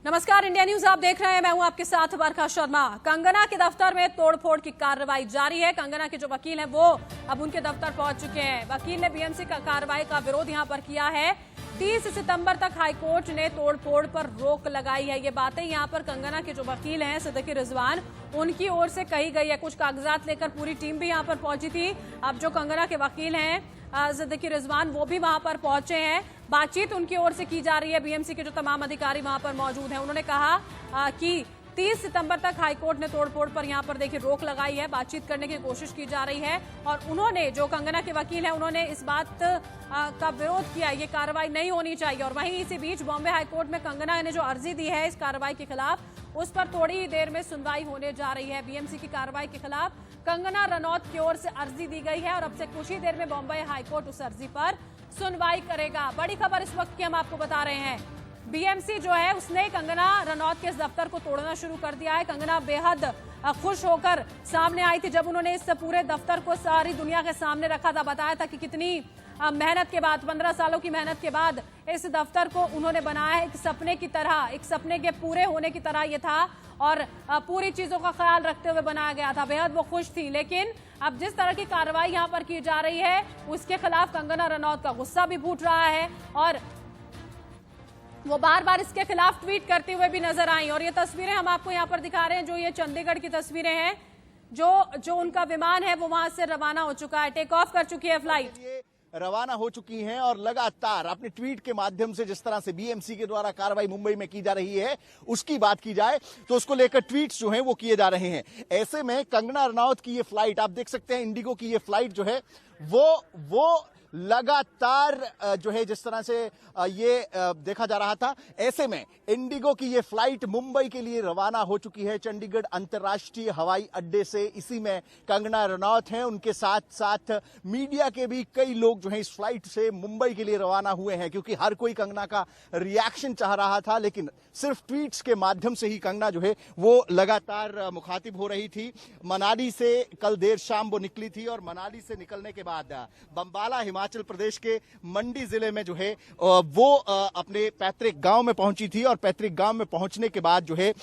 नमस्कार, India news आप देख रहे हैं। मैं हूं आपके साथ वर्षा शर्मा। कंगना के दफ्तर में तोड़फोड़ की कार्रवाई जारी है। कंगना के जो वकील हैं वो अब उनके दफ्तर पहुंच चुके हैं। वकील ने बीएमसी का कार्रवाई का विरोध यहां पर किया है। 30 सितंबर तक हाईकोर्ट ने तोड़फोड़ पर रोक लगाई है। ये बातें यहां पर कंगना के जो वकील हैं सिद्दीकी रिजवान, उनकी ओर से कही गई है। कुछ कागजात लेकर पूरी टीम भी यहां पर पहुंची थी। अब जो कंगना के वकील हैं सिद्दीकी रिजवान, वो भी वहां पर पहुंचे हैं। बातचीत उनकी ओर से की जा रही है। बीएमसी के जो तमाम अधिकारी वहां पर मौजूद हैं, उन्होंने कहा कि 30 सितंबर तक हाईकोर्ट ने तोड़फोड़ पर यहां पर देखिए रोक लगाई है। बातचीत करने की कोशिश की जा रही है और उन्होंने, जो कंगना के वकील हैं, उन्होंने इस बात का विरोध किया, ये कार्रवाई नहीं होनी चाहिए। और वहीं इसी बीच बॉम्बे हाईकोर्ट में कंगना ने जो अर्जी दी है इस कार्रवाई के खिलाफ, उस पर थोड़ी ही देर में सुनवाई होने जा रही है। बीएमसी की कार्रवाई के खिलाफ कंगना रनौत की ओर से अर्जी दी गई है और अब से कुछ ही देर में बॉम्बे हाईकोर्ट उस अर्जी पर सुनवाई करेगा। बड़ी खबर इस वक्त की हम आपको बता रहे हैं। बीएमसी जो है उसने कंगना रनौत के इस दफ्तर को तोड़ना शुरू कर दिया है। कंगना बेहद खुश होकर सामने आई थी जब उन्होंने इस पूरे दफ्तर को सारी दुनिया के सामने रखा था। बताया था कि कितनी मेहनत के बाद, 15 सालों की मेहनत के बाद इस दफ्तर को उन्होंने बनाया है। एक सपने की तरह, एक सपने के पूरे होने की तरह ये था और पूरी चीजों का ख्याल रखते हुए बनाया गया था। बेहद वो खुश थी। लेकिन अब जिस तरह की कार्रवाई यहाँ पर की जा रही है उसके खिलाफ कंगना रनौत का गुस्सा भी फूट रहा है और वो बार बार इसके खिलाफ ट्वीट करते हुए भी नजर आई। और ये तस्वीरें हम आपको यहाँ पर दिखा रहे हैं, जो ये चंडीगढ़ की तस्वीरें हैं। जो उनका विमान है वो वहां से रवाना हो चुका है, टेक ऑफ कर चुकी है फ्लाइट, रवाना हो चुकी हैं। और लगातार अपने ट्वीट के माध्यम से जिस तरह से बीएमसी के द्वारा कार्रवाई मुंबई में की जा रही है उसकी बात की जाए तो उसको लेकर ट्वीट्स जो हैं वो किए जा रहे हैं। ऐसे में कंगना रनौत की ये फ्लाइट, आप देख सकते हैं इंडिगो की ये फ्लाइट जो है वो लगातार जो है जिस तरह से ये देखा जा रहा था, ऐसे में इंडिगो की ये फ्लाइट मुंबई के लिए रवाना हो चुकी है चंडीगढ़ अंतर्राष्ट्रीय हवाई अड्डे से। इसी में कंगना रनौत हैं, उनके साथ साथ मीडिया के भी कई लोग जो हैं इस फ्लाइट से मुंबई के लिए रवाना हुए हैं, क्योंकि हर कोई कंगना का रिएक्शन चाह रहा था। लेकिन सिर्फ ट्वीट्स के माध्यम से ही कंगना जो है वो लगातार मुखातिब हो रही थी। मनाली से कल देर शाम वो निकली थी और मनाली से निकलने के बाद बम्बाला, हिमाचल प्रदेश के मंडी जिले में जो है वो अपने पैतृक गांव में पहुंची थी। और पैतृक गांव में पहुंचने के बाद जो है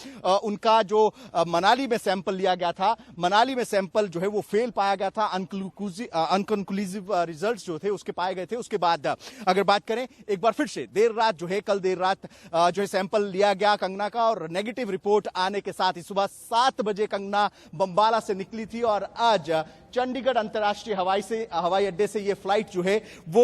उनका जो मनाली में सैंपल लिया गया था, मनाली में सैंपल जो है वो फेल पाया गया था। अनकंक्लूसिव रिजल्ट्स जो थे उसके पाए गए थे। उसके बाद अगर बात करें एक बार फिर से देर रात जो है, कल देर रात जो है सैंपल लिया गया कंगना का और नेगेटिव रिपोर्ट आने के साथ ही सुबह 7 बजे कंगना बम्बाला से निकली थी और आज चंडीगढ़ अंतर्राष्ट्रीय हवाई अड्डे से ये फ्लाइट जो है वो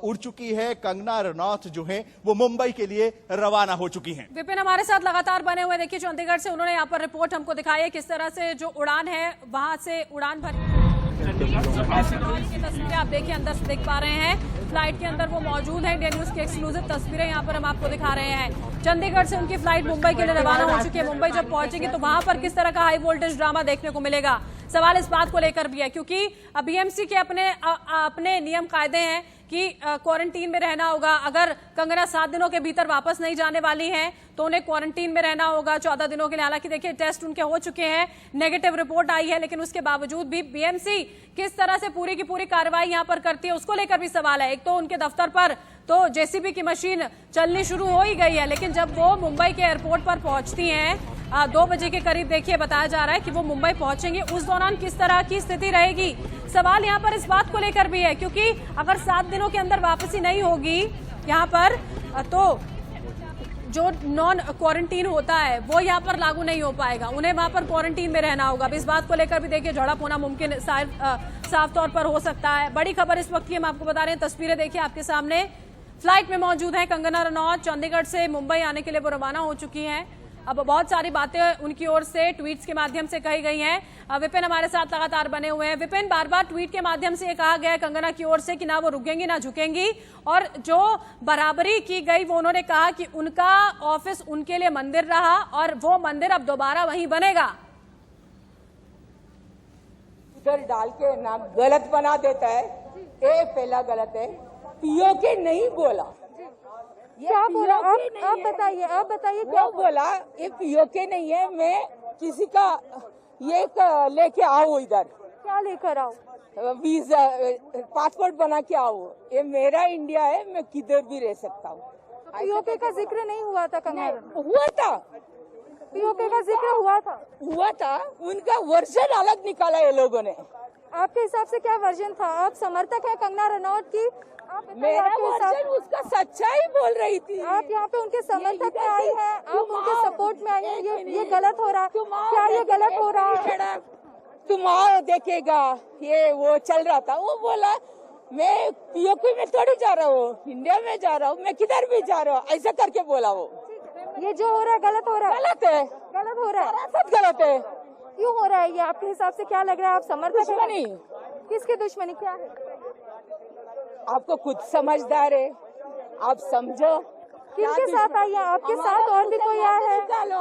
उड़ चुकी है। कंगना रनौत जो है वो मुंबई के लिए रवाना हो चुकी हैं। विपिन हमारे साथ लगातार बने हुए, देखिए चंडीगढ़ से उन्होंने यहाँ पर रिपोर्ट हमको दिखाई है किस तरह से जो उड़ान है वहां से उड़ान भरी। तस्वीरें आप देखिए अंदर से देख पा रहे हैं, फ्लाइट के अंदर वो मौजूद है। इंडिया न्यूज की एक्सक्लूसिव तस्वीरें यहाँ पर हम आपको दिखा रहे हैं। चंडीगढ़ से उनकी फ्लाइट मुंबई के लिए रवाना हो चुकी है। मुंबई जब पहुंचेगी तो वहां पर किस तरह का हाई वोल्टेज ड्रामा देखने को मिलेगा, सवाल इस बात को लेकर भी है, क्योंकि बीएमसी के अपने नियम कायदे हैं कि क्वारंटीन में रहना होगा। अगर कंगना 7 दिनों के भीतर वापस नहीं जाने वाली हैं तो उन्हें क्वारंटीन में रहना होगा 14 दिनों के लिए। हालांकि देखिए टेस्ट उनके हो चुके हैं, नेगेटिव रिपोर्ट आई है, लेकिन उसके बावजूद भी बीएमसी किस तरह से पूरी की पूरी कार्रवाई यहां पर करती है उसको लेकर भी सवाल है। एक तो उनके दफ्तर पर तो जेसीबी की मशीन चलनी शुरू हो ही गई है, लेकिन जब वो मुंबई के एयरपोर्ट पर पहुंचती हैं 2 बजे के करीब, देखिए बताया जा रहा है कि वो मुंबई पहुंचेंगे, उस दौरान किस तरह की स्थिति रहेगी, सवाल यहाँ पर इस बात को लेकर भी है। क्योंकि अगर 7 दिनों के अंदर वापसी नहीं होगी यहाँ पर तो जो नॉन क्वारंटीन होता है वो यहाँ पर लागू नहीं हो पाएगा, उन्हें वहां पर क्वारंटीन में रहना होगा। इस बात को लेकर भी देखिए झड़प होना मुमकिन साफ तौर पर हो सकता है। बड़ी खबर इस वक्त की हम आपको बता रहे हैं, तस्वीरें देखिए आपके सामने, फ्लाइट में मौजूद है कंगना रनौत। चंडीगढ़ से मुंबई आने के लिए वो रवाना हो चुकी हैं। अब बहुत सारी बातें उनकी ओर से ट्वीट्स के माध्यम से कही गई हैं। विपिन हमारे साथ लगातार बने हुए हैं। विपिन, बार बार ट्वीट के माध्यम से ये कहा गया है कंगना की ओर से कि ना वो रुकेंगी ना झुकेंगी, और जो बराबरी की गई वो उन्होंने कहा कि उनका ऑफिस उनके लिए मंदिर रहा और वो मंदिर अब दोबारा वहीं बनेगा। उधर डाल के ना गलत बना देता है, ये पहला गलत है। पीओके नहीं बोला, क्या बोला? आप बताइए क्या बोला? ये पीओके नहीं है, मैं किसी का ये लेके आओ, इधर क्या लेकर आओ? वीजा पासपोर्ट बना के आओ, ये मेरा इंडिया है, मैं किधर भी रह सकता हूँ। तो पीओके का जिक्र नहीं हुआ था कंगना रनौत, हुआ था, पीओके का जिक्र हुआ था। उनका वर्जन अलग निकाला ये लोगों ने। आपके हिसाब से क्या वर्जन था? आप समर्थक है कंगना रनौत की? आप बताइए, मेरा आपके हिसाब वर्जन उसका सच्चाई बोल रही थी। आप यहाँ पे उनके समर्थक में आई हैं, आप उनके सपोर्ट में आई हैं, ये गलत हो रहा है क्या? ये गलत हो रहा है? तुम आओ देखेगा, ये वो चल रहा था, वो बोला मैं पीओके में थोड़ी जा रहा हूँ, इंडिया में जा रहा हूँ, मैं किधर भी जा रहा हूँ, ऐसा करके बोला वो। ये जो हो रहा है गलत हो रहा है, गलत है, गलत हो रहा है। सब गलत है। क्यों हो रहा है ये? आपके हिसाब से क्या लग रहा है? आप समर्थक हैं? दुश्मनी, किसकी दुश्मनी? क्या है? आपको खुद समझदार है, आप समझो। किनके साथ आई हैं? आपके साथ और भी कोई आया है? निकालो।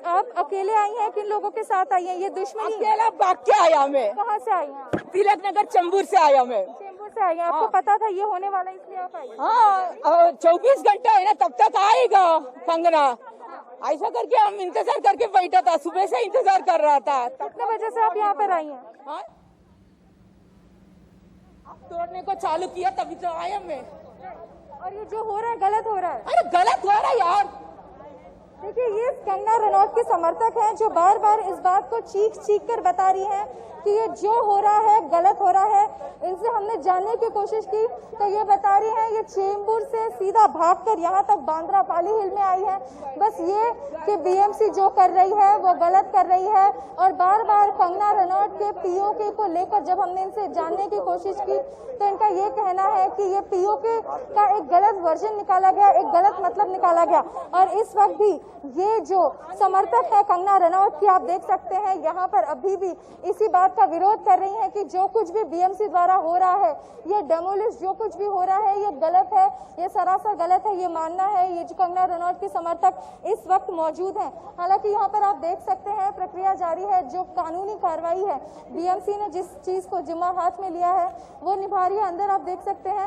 आप अकेले आई हैं? किन लोगों के साथ आई हैं? ये दुश्मनी अकेला भाग के आया मैं, कहाँ से आई हैं? तिलक नगर चंबूर से आया मैं। चेंबूर से आई हैं। आपको पता था ये होने वाला, इसलिए आप आई? हाँ, 24 घंटा है ना, तब तक आएगा कंगना, ऐसा करके हम इंतजार करके बैठा था, सुबह से इंतजार कर रहा था। कितने बजे से आप यहाँ पर आई हैं? हाँ? अब तोड़ने को चालू किया तभी तो आया मैं। और ये जो हो रहा है गलत हो रहा है। अरे गलत हो रहा है यार। देखिए, ये कंगना रनौत के समर्थक हैं जो बार बार इस बात को चीख चीख कर बता रही हैं कि ये जो हो रहा है गलत हो रहा है। इनसे हमने जानने की कोशिश की तो ये बता रही हैं ये चेंबूर से सीधा भागकर यहाँ तक बांद्रा पाली हिल में आई है। बस ये कि बीएमसी जो कर रही है वो गलत कर रही है। और बार बार कंगना रनौत के पीओके को लेकर जब हमने इनसे जानने की कोशिश की तो इनका ये कहना है कि ये पीओके का एक गलत वर्जन निकाला गया, एक गलत मतलब निकाला गया। और इस वक्त भी ये जो समर्थक है कंगना रनौत की, आप देख सकते हैं यहाँ पर अभी भी इसी बात का विरोध कर रही हैं कि जो कुछ भी बीएमसी द्वारा हो रहा है, ये डेमोलिश जो कुछ भी हो रहा है ये गलत है, ये सरासर गलत है, ये मानना है। ये जो कंगना रनौत की समर्थक इस वक्त मौजूद हैं। हालांकि यहाँ पर आप देख सकते हैं प्रक्रिया जारी है, जो कानूनी कार्रवाई है बीएमसी ने जिस चीज को जिम्मा हाथ में लिया है वो निभा रही है। अंदर आप देख सकते हैं।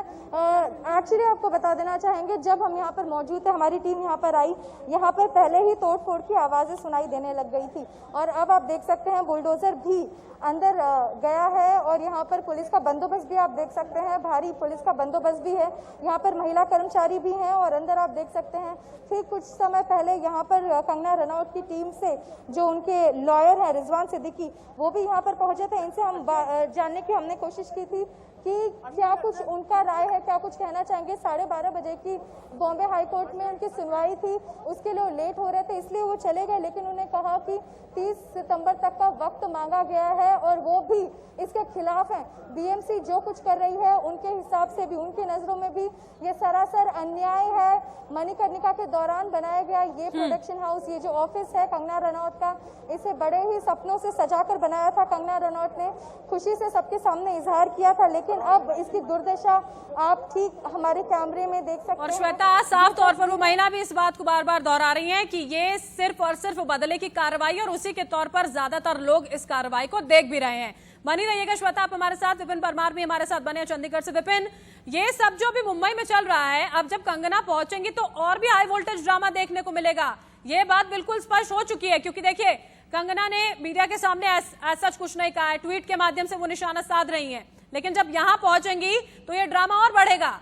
एक्चुअली आपको बता देना चाहेंगे, जब हम यहाँ पर मौजूद थे, हमारी टीम यहाँ पर आई, यहाँ पर पहले ही तोड़फोड़ की आवाजें सुनाई देने लग गई थी। और अब आप देख सकते हैं बुलडोजर भी अंदर गया है और यहाँ पर पुलिस का बंदोबस्त भी आप देख सकते हैं, भारी पुलिस का बंदोबस्त भी है। यहाँ पर महिला कर्मचारी भी हैं और अंदर आप देख सकते हैं ठीक कुछ समय पहले यहाँ पर कंगना रनौत की टीम से जो उनके लॉयर हैं रिजवान सिद्दीकी, वो भी यहाँ पर पहुंचे थे। इनसे हम जानने की हमने कोशिश की थी कि क्या कुछ उनका राय है, क्या कुछ कहना चाहेंगे। 12:30 बजे की बॉम्बे हाई कोर्ट में उनकी सुनवाई थी, उसके लिए वो लेट हो रहे थे इसलिए वो चले गए। लेकिन उन्हें कहा कि 30 सितंबर तक का वक्त मांगा गया है और वो भी इसके खिलाफ है। बीएमसी जो कुछ कर रही है उनके हिसाब से भी, उनकी नजरों में भी ये सरासर अन्याय है। मणिकर्णिका के दौरान बनाया गया ये प्रोडक्शन हाउस, ये जो ऑफिस है कंगना रनौत का, इसे बड़े ही सपनों से सजाकर बनाया था कंगना रनौत ने, खुशी से सबके सामने इजहार किया था। लेकिन अब इसकी दुर्दशा आप ठीक हमारे कैमरे में देख सकते हैं। और श्वेता, साफ तौर पर वो महिला भी इस बात को बार बार दोहरा रही हैं कि ये सिर्फ और सिर्फ बदले की कार्रवाई और उसी के तौर पर ज्यादातर लोग इस कार्रवाई को देख भी रहे हैं। बनी रहिएगा श्वेता, आप हमारे साथ। विपिन परमार भी हमारे साथ बने चंडीगढ़ से। विपिन, ये सब जो भी मुंबई में चल रहा है, अब जब कंगना पहुंचेंगी तो और भी हाई वोल्टेज ड्रामा देखने को मिलेगा, ये बात बिल्कुल स्पष्ट हो चुकी है। क्योंकि देखिए, कंगना ने मीडिया के सामने सच कुछ नहीं कहा है, ट्वीट के माध्यम से वो निशाना साध रही हैं, लेकिन जब यहां पहुंचेंगी तो ये ड्रामा और बढ़ेगा।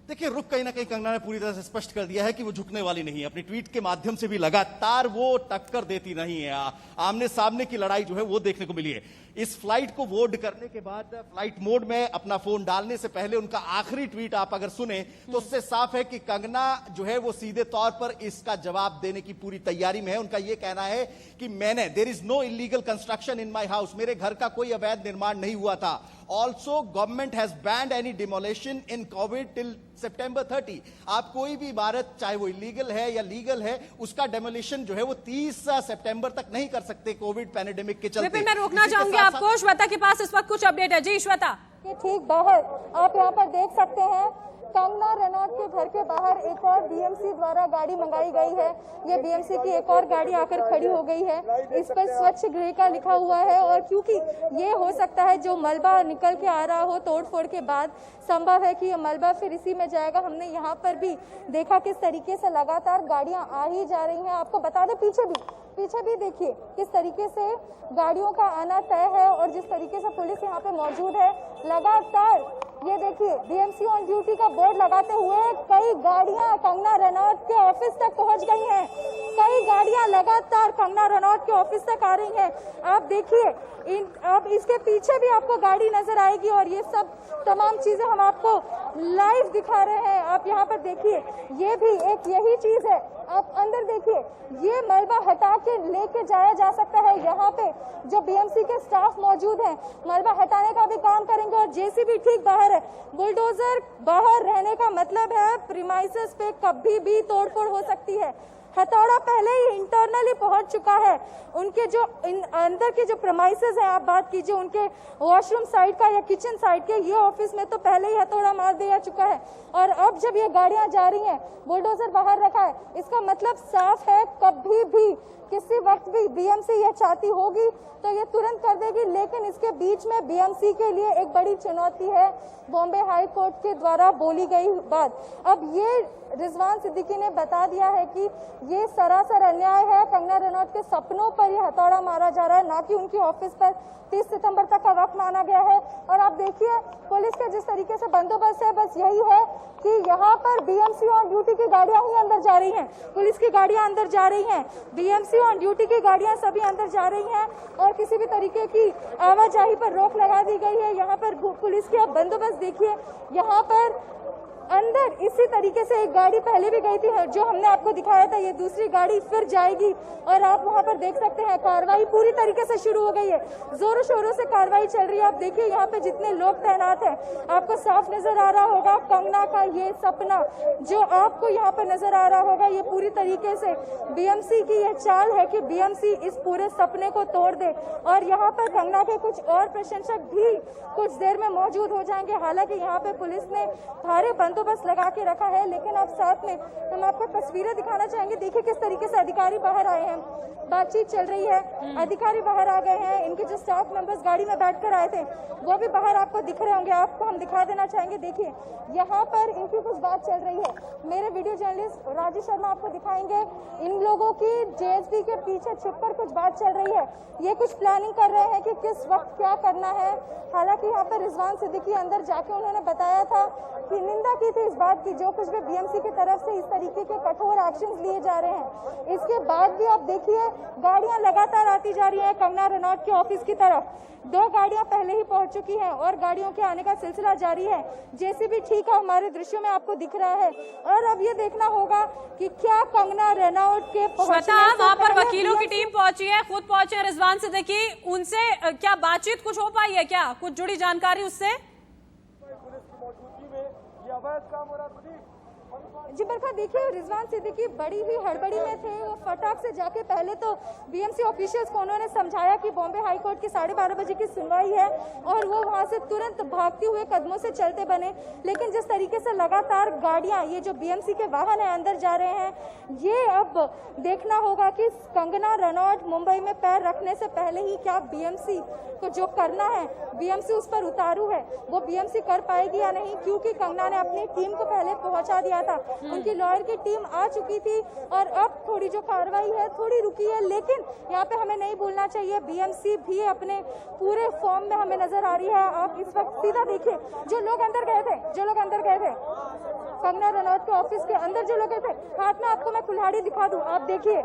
देखिए, रुख कहीं ना कहीं कंगना ने पूरी तरह से स्पष्ट कर दिया है कि वो झुकने वाली नहीं है। अपनी ट्वीट के माध्यम से भी लगातार वो टक्कर देती नहीं है। आमने सामने की लड़ाई जो है वो देखने को मिली है। इस फ्लाइट को बोर्ड करने के बाद फ्लाइट मोड में अपना फोन डालने से पहले उनका आखिरी ट्वीट आप अगर सुने तो उससे साफ है कि कंगना जो है वो सीधे तौर पर इसका जवाब देने की पूरी तैयारी में है। उनका यह कहना है कि there is no illegal construction in my house, मेरे घर का कोई अवैध निर्माण नहीं हुआ था। Also government has banned any demolition in COVID till September 30। आप कोई भी इमारत चाहे वो इलीगल है या लीगल है, उसका डेमोलिशन जो है वो 30 सितंबर तक नहीं कर सकते कोविड पैंडेमिक के चलते। विपिन, मैं रोकना चाहूंगी आपको। श्वेता के पास इस वक्त कुछ अपडेट है। जी श्वेता। ठीक बाहर आप यहाँ पर देख सकते हैं, कंगना रनौत के घर के बाहर एक और बीएमसी द्वारा गाड़ी मंगाई गई है। ये बीएमसी की एक और गाड़ी आकर खड़ी हो गई है, इस पर स्वच्छ गृह का लिखा हुआ है। और क्योंकि ये हो सकता है जो मलबा निकल के आ रहा हो तोड़फोड़ के बाद, संभव है कि ये मलबा फिर इसी में जाएगा। हमने यहाँ पर भी देखा किस तरीके से लगातार गाड़ियां आ ही जा रही हैं। आपको बता दें पीछे भी देखिए किस तरीके से गाड़ियों का आना तय है और जिस तरीके से पुलिस यहाँ पे मौजूद है। लगातार ये देखिए बीएमसी ऑन ड्यूटी का बोर्ड लगाते हुए कई गाड़ियां कंगना रनौत के ऑफिस तक पहुंच गई हैं। कई गाड़ियां लगातार कंगना रनौत के ऑफिस तक आ रही हैं। आप देखिए अब इसके पीछे भी आपको गाड़ी नजर आएगी और ये सब तमाम चीजें हम आपको लाइव दिखा रहे हैं। आप यहाँ पर देखिए, ये भी एक यही चीज है। आप अंदर देखिए, ये मलबा हटा के लेके जाया जा सकता है। यहाँ पे जो बीएमसी के स्टाफ मौजूद हैं मलबा हटाने का भी काम करेंगे और जेसीबी ठीक बाहर है। बुलडोजर बाहर रहने का मतलब है प्रीमाइसेस पे कभी भी तोड़फोड़ हो सकती है। हथौड़ा पहले ही इंटरनली पहुंच चुका है। उनके जो अंदर के जो प्रीमाइसेस हैं, आप बात कीजिए उनके वॉशरूम साइड का या किचन साइड के, ये ऑफिस में तो पहले ही हथौड़ा मार दिया चुका है। और अब जब ये गाड़ियां जा रही हैं, बुलडोजर बाहर रखा है, इसका मतलब साफ है कभी भी किसी वक्त भी बीएमसी ये चाहती होगी तो ये तुरंत कर देगी। लेकिन इसके बीच में बीएमसी के लिए एक बड़ी चुनौती है बॉम्बे हाई कोर्ट के द्वारा बोली गई बात। अब ये रिजवान सिद्दीकी ने बता दिया है कि ये सरासर अन्याय है। कंगना रनौत के सपनों पर ये हथौड़ा मारा जा रहा है, ना कि उनकी ऑफिस पर। 30 सितंबर तक का वक्त माना गया है। और आप देखिए पुलिस के जिस तरीके से बंदोबस्त है, बस यही है कि यहाँ पर बीएमसी ऑन ड्यूटी की गाड़ियां ही अंदर जा रही हैं, पुलिस की गाड़ियां अंदर जा रही हैं, बीएमसी ऑन ड्यूटी की गाड़ियां सभी अंदर जा रही हैं और किसी भी तरीके की आवाजाही पर रोक लगा दी गई है। यहाँ पर पुलिस की आप बंदोबस्त देखिए। यहाँ पर अंदर इसी तरीके से एक गाड़ी पहले भी गई थी, जो हमने आपको दिखाया था। ये दूसरी गाड़ी फिर जाएगी और आप वहां पर देख सकते हैं कार्रवाई पूरी तरीके से शुरू हो गई है। जोरों शोरों से कार्रवाई चल रही है। आप देखिए यहाँ पे जितने लोग तैनात हैं, आपको साफ नजर आ रहा होगा कंगना का ये सपना जो आपको यहाँ पर नजर आ रहा होगा, ये पूरी तरीके से बीएमसी की यह चाल है कि बीएमसी इस पूरे सपने को तोड़ दे। और यहाँ पर कंगना के कुछ और प्रशंसक भी कुछ देर में मौजूद हो जाएंगे। हालांकि यहाँ पे पुलिस ने भारी बंदोबस्त लगा के रखा है, लेकिन अब साथ में हम आपको तस्वीरें दिखाना चाहेंगे। देखिए किस तरीके से अधिकारी बाहर आए हैं, बातचीत चल रही है, अधिकारी बाहर आ गए हैं। इनके जो स्टाफ मेंबर्स गाड़ी में बैठकर आए थे वो भी बाहर आपको दिख रहे होंगे, आपको हम दिखा देना चाहेंगे। देखिए यहाँ पर इनकी कुछ बात चल रही है। मेरे वीडियो जर्नलिस्ट राजेश शर्मा आपको दिखाएंगे इन लोगों की जेएसपी के पीछे छुपकर कुछ बात चल रही है। ये कुछ प्लानिंग कर रहे हैं कि किस वक्त क्या करना है। हालांकि यहाँ पर रिजवान सिद्दीकी अंदर जाके उन्होंने बताया था कि निंदा की थी इस बात की जो कुछ भी बीएमसी की तरफ से इस तरीके के कठोर एक्शंस लिए जा रहे हैं। इसके बाद भी आप देखिए गाड़ियां लगातार आती जा रही हैं कंगना रनौत के ऑफिस की तरफ। 2 गाड़ियां पहले ही पहुंच चुकी हैं और गाड़ियों के आने का सिलसिला जारी है। जेसीबी ठीक है, हमारे दृश्यों में आपको दिख रहा है। और अब ये देखना होगा कि क्या कंगना रनौत के वहाँ पर वकीलों की टीम पहुंची है, खुद पहुंचे हैं रिजवान सिद्दीकी, उनसे क्या बातचीत कुछ हो पाई है, क्या कुछ जुड़ी जानकारी उससे? जी बरखा, देखिए रिजवान सिद्दीकी बड़ी ही हड़बड़ी में थे। वो फटाक से जाके पहले तो बीएमसी ऑफिशियल्स को उन्होंने समझाया कि बॉम्बे हाई कोर्ट की 12:30 बजे की सुनवाई है और वो वहां से तुरंत भागते हुए कदमों से चलते बने। लेकिन जिस तरीके से लगातार गाड़ियां, ये जो बीएमसी के वाहन है, अंदर जा रहे हैं, ये अब देखना होगा कि कंगना रनौत मुंबई में पैर रखने से पहले ही क्या बीएमसी को जो करना है, बीएमसी उस पर उतारू है, वो बीएमसी कर पाएगी या नहीं। क्योंकि कंगना ने अपनी टीम को पहले पहुंचा दिया था, उनकी लॉयर की टीम आ चुकी थी और अब थोड़ी जो कार्रवाई है थोड़ी रुकी है। लेकिन यहाँ पे हमें नहीं भूलना चाहिए बीएमसी भी अपने पूरे फॉर्म में हमें नजर आ रही है। आप इस वक्त सीधा देखिए जो लोग अंदर गए थे कंगना रनौत के ऑफिस के अंदर, जो लोग गए थे, हाथ में आपको मैं कुल्हाड़ी दिखा दूं। आप देखिए,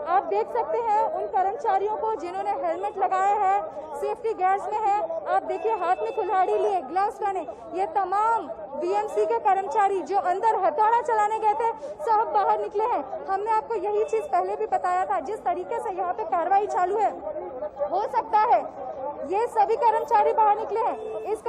आप देख सकते हैं उन कर्मचारियों को जिन्होंने हेलमेट लगाया है, सेफ्टी गैस में है। आप देखिए हाथ में कुल्हाड़ी लिए, ग्लव्स पहने, ये तमाम बीएमसी के कर्मचारी जो अंदर हथौड़ा चलाने गए थे सब बाहर निकले हैं। हमने आपको यही चीज पहले भी बताया था। जिस तरीके से यहाँ पे कार्रवाई चालू है, हो सकता है ये सभी कर्मचारी बाहर निकले हैं। इस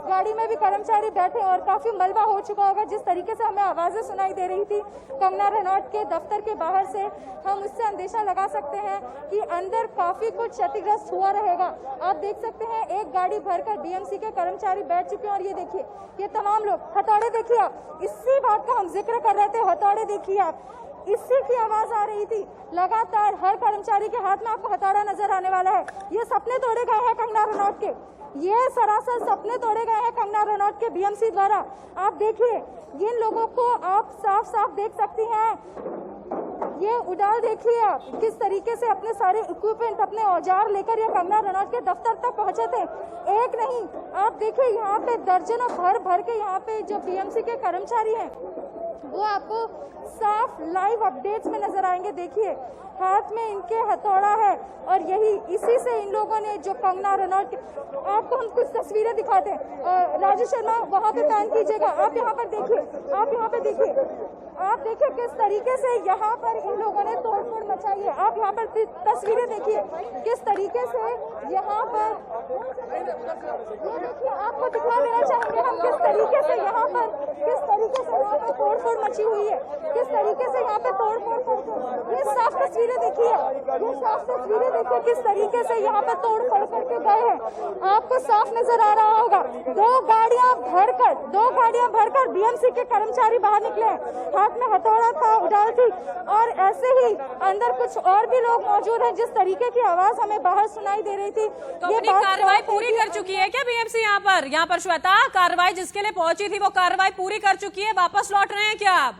गाड़ी में भी कर्मचारी बैठे और काफी मलबा हो चुका होगा। जिस तरीके से हमें आवाजें सुनाई दे रही थी कंगना रनौत के दफ्तर के बाहर से, हम उससे अंदेशा लगा सकते हैं कि अंदर काफी कुछ क्षतिग्रस्त हुआ रहेगा। आप देख सकते हैं एक गाड़ी भरकर बीएमसी के कर्मचारी बैठ चुके हैं और ये देखिए ये तमाम लोग, हथौड़े देखिए आप, इसी बात का हम जिक्र कर रहे थे, हथौड़े देखिए आप, इसी की आवाज आ रही थी। लगातार हर कर्मचारी के हाथ में आपको हथौड़ा नजर आने वाला है। ये सपने तोड़े गए हैं कंगना रनौत के, ये सरासर सपने तोड़े गए हैं कंगना रनौत के बीएमसी द्वारा। आप देखिए इन लोगों को आप साफ साफ देख सकती हैं, ये उड़ाल देखिए आप, किस तरीके से अपने सारे इक्विपमेंट, अपने औजार लेकर ये कंगना रनौत के दफ्तर तक पहुंचे थे। एक नहीं, आप देखिए यहाँ पे दर्जनों भर भर के यहाँ पे जो बीएमसी के कर्मचारी हैं वो आपको साफ लाइव अपडेट्स में नजर आएंगे। देखिए हाथ में इनके हथौड़ा है और यही इसी से इन लोगों ने जो कंगना रनौत, आपको हम कुछ तस्वीरें दिखाते हैं। राजेश शर्मा वहाँ पे पैन कीजिएगा, आप यहाँ पर देखिए, आप यहाँ पे देखिए, आप देखिए किस तरीके से यहाँ पर इन लोगों ने तोड़फोड़ मचाई है। आप यहाँ पर तस्वीरें देखिए किस तरीके से यहाँ पर, ये देखिए आपको दिखा देना चाहेंगे हम किस तरीके से यहाँ पर तोड़फोड़ मची हुई है, किस तरीके से यहाँ पे तोड़फोड़, ये साफ तस्वीरें देखिए, ये साफ तस्वीरें देखिए किस तरीके से यहाँ पे तोड़फोड़ करके गए हैं। आपको साफ नजर आ रहा होगा, दो गाड़ियां भरकर बीएमसी के कर्मचारी बाहर निकले हैं। हाथ में हथौड़ा था, उड़ाल थी और ऐसे ही अंदर कुछ और भी लोग मौजूद हैं। जिस तरीके की आवाज हमें बाहर सुनाई दे रही थी, तो अपनी कार्रवाई पूरी कर चुकी है क्या बीएमसी? यहाँ पर श्वेता, कार्रवाई जिसके लिए पहुंची थी वो कार्रवाई पूरी कर चुकी है, वापस लौट रहे हैं क्या आप?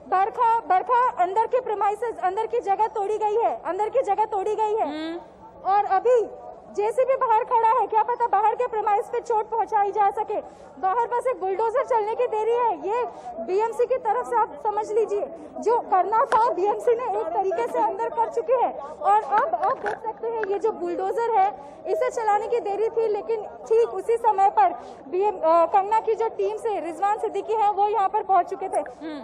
बरखा अंदर के प्रेमाइसेस, अंदर की जगह तोड़ी गई है, और अभी जेसीबी बाहर खड़ा है, क्या पता बाहर के प्रेमाइस पे चोट पहुंचाई जा सके। बाहर बस एक बुलडोजर चलने की देरी है, ये बीएमसी की तरफ से आप समझ लीजिए जो करना था बीएमसी ने एक तरीके से अंदर कर चुके हैं। और अब आप देख सकते हैं ये जो बुलडोजर है इसे चलाने की देरी थी, लेकिन ठीक उसी समय पर कंगना की जो टीम से रिजवान सिद्दीकी है वो यहाँ पर पहुंच चुके थे।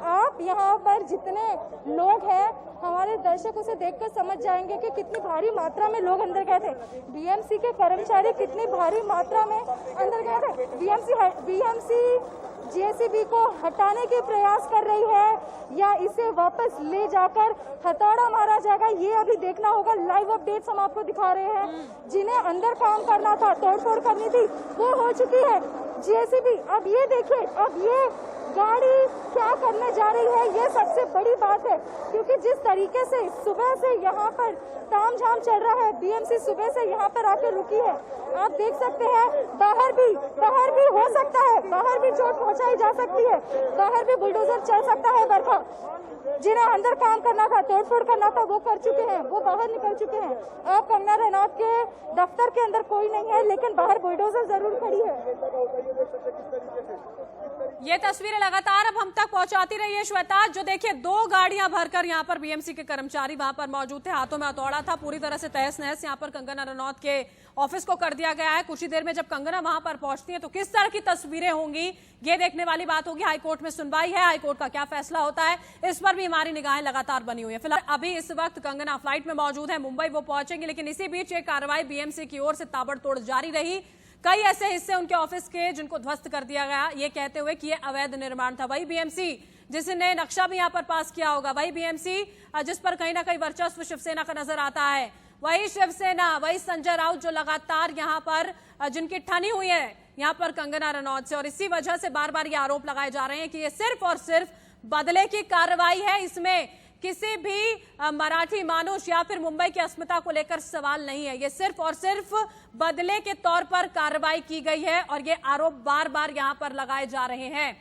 आप यहाँ पर जितने लोग हैं, हमारे दर्शक उसे देखकर समझ जाएंगे कि कितनी भारी मात्रा में लोग अंदर गए थे। बीएमसी के कर्मचारी कितनी भारी मात्रा में अंदर गए थे। बीएमसी जेसीबी को हटाने के प्रयास कर रही है या इसे वापस ले जाकर हथौड़ा मारा जाएगा, ये अभी देखना होगा। लाइव अपडेट्स हम आपको दिखा रहे हैं। जिन्हें अंदर काम करना था, तोड़फोड़ करनी थी, वो हो चुकी है जेसीबी। अब ये देखिए, अब ये गाड़ी क्या करने जा रही है, ये सबसे बड़ी बात है, क्योंकि जिस तरीके से सुबह से यहाँ पर तामझाम चल रहा है, बीएमसी सुबह से यहाँ पर आकर रुकी है। आप देख सकते हैं बाहर भी हो सकता है, बाहर भी चोट पहुंचाई जा सकती है, बाहर भी बुलडोजर चल सकता है। बरखा जिन्हें अंदर काम करना था, तोड़फोड़ करना था, वो कर चुके हैं, वो बाहर निकल चुके हैं। अब कंगना रनौत के दफ्तर के अंदर कोई नहीं है, लेकिन बाहर बुलडोजर जरूर खड़ी है। ये तस्वीरें लगातार अब हम तक पहुंचाती रही है श्वेता। जो देखिए, दो गाड़ियां भरकर यहाँ पर बीएमसी के कर्मचारी वहां पर मौजूद थे, हाथों में हथौड़ा था, पूरी तरह से तहस नहस यहाँ पर कंगना रनौत के ऑफिस को कर दिया गया है। कुछ ही देर में जब कंगना वहां पर पहुंचती है तो किस तरह की तस्वीरें होंगी, ये देखने वाली बात होगी। हाईकोर्ट में सुनवाई है, हाईकोर्ट का क्या फैसला होता है, इस पर भी हमारी निगाहें लगातार बनी हुई है। फिलहाल अभी इस वक्त कंगना फ्लाइट में मौजूद है, मुंबई वो पहुंचेंगे, लेकिन इसी बीच ये कार्रवाई बीएमसी की ओर से ताबड़तोड़ जारी रही। कई ऐसे हिस्से उनके ऑफिस के जिनको ध्वस्त कर दिया गया, ये कहते हुए कि ये अवैध निर्माण था। वही बीएमसी जिसने नक्शा भी यहाँ पर पास किया होगा, वही बीएमसी जिस पर कहीं ना कहीं वर्चस्व शिवसेना का नजर आता है, वही शिवसेना, वही संजय राउत जो लगातार यहाँ पर जिनकी ठनी हुई है यहाँ पर कंगना रनौत से, और इसी वजह से बार बार ये आरोप लगाए जा रहे हैं कि ये सिर्फ और सिर्फ बदले की कार्रवाई है, इसमें किसी भी मराठी मानुष या फिर मुंबई की अस्मिता को लेकर सवाल नहीं है। ये सिर्फ और सिर्फ बदले के तौर पर कार्रवाई की गई है और ये आरोप बार बार यहां पर लगाए जा रहे हैं।